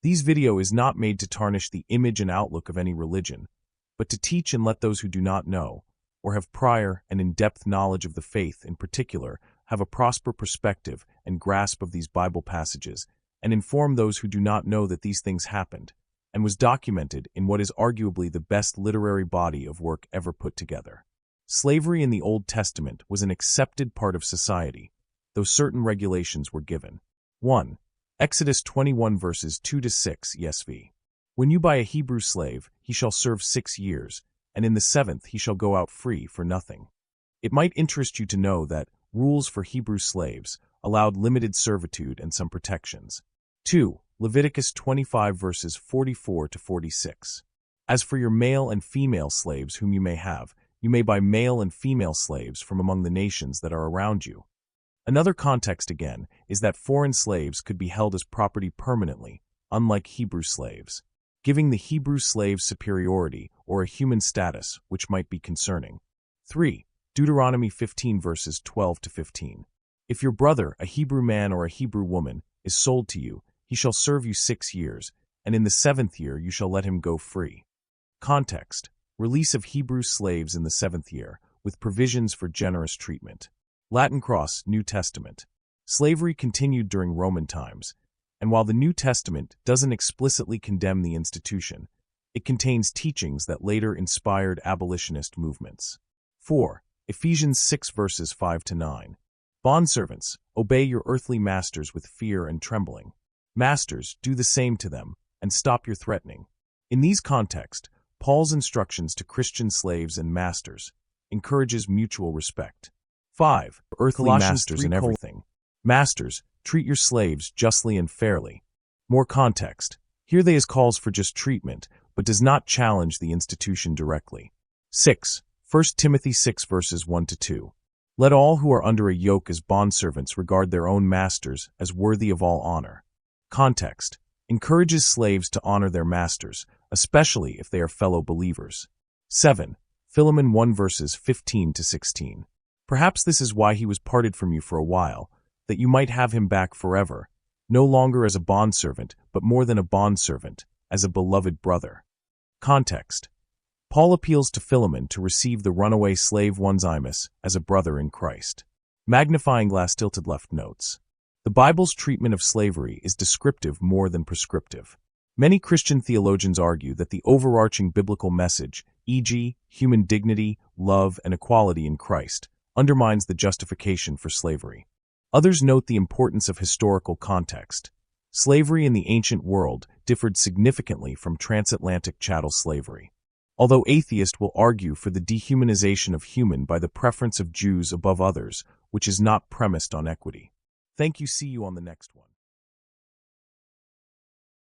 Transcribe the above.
These video is not made to tarnish the image and outlook of any religion, but to teach and let those who do not know, or have prior and in-depth knowledge of the faith in particular, have a proper perspective and grasp of these Bible passages, and inform those who do not know that these things happened, and was documented in what is arguably the best literary body of work ever put together. Slavery in the Old Testament was an accepted part of society, though certain regulations were given. 1. Exodus 21 verses 2-6 ESV. When you buy a Hebrew slave, he shall serve 6 years, and in the 7th he shall go out free for nothing. It might interest you to know that rules for Hebrew slaves allowed limited servitude and some protections. 2. Leviticus 25 verses 44-46. As for your male and female slaves whom you may buy male and female slaves from among the nations that are around you. Another context again is that foreign slaves could be held as property permanently, unlike Hebrew slaves, giving the Hebrew slaves superiority or a human status which might be concerning. 3. Deuteronomy 15 verses 12-15. If your brother, a Hebrew man or a Hebrew woman, is sold to you, he shall serve you 6 years, and in the 7th year you shall let him go free. Context: release of Hebrew slaves in the 7th year, with provisions for generous treatment. Latin Cross, New Testament. Slavery continued during Roman times, and while the New Testament doesn't explicitly condemn the institution, it contains teachings that later inspired abolitionist movements. 4. Ephesians 6 verses 5-9. Bondservants, obey your earthly masters with fear and trembling. Masters, do the same to them, and stop your threatening. In these contexts, Paul's instructions to Christian slaves and masters encourages mutual respect. 5. Earthly masters in everything. Masters, treat your slaves justly and fairly. More context. Here they calls for just treatment, but does not challenge the institution directly. 6. 1 Timothy 6 verses 1-2. Let all who are under a yoke as bondservants regard their own masters as worthy of all honor. Context. Encourages slaves to honor their masters, especially if they are fellow believers. 7. Philemon 1 verses 15-16. Perhaps this is why he was parted from you for a while, that you might have him back forever, no longer as a bondservant, but more than a bondservant, as a beloved brother. Context. Paul appeals to Philemon to receive the runaway slave Onesimus as a brother in Christ. Magnifying glass tilted left notes. The Bible's treatment of slavery is descriptive more than prescriptive. Many Christian theologians argue that the overarching biblical message, e.g., human dignity, love, and equality in Christ, undermines the justification for slavery. Others note the importance of historical context. Slavery in the ancient world differed significantly from transatlantic chattel slavery. Although atheists will argue for the dehumanization of human by the preference of Jews above others, which is not premised on equity. Thank you. See you on the next one.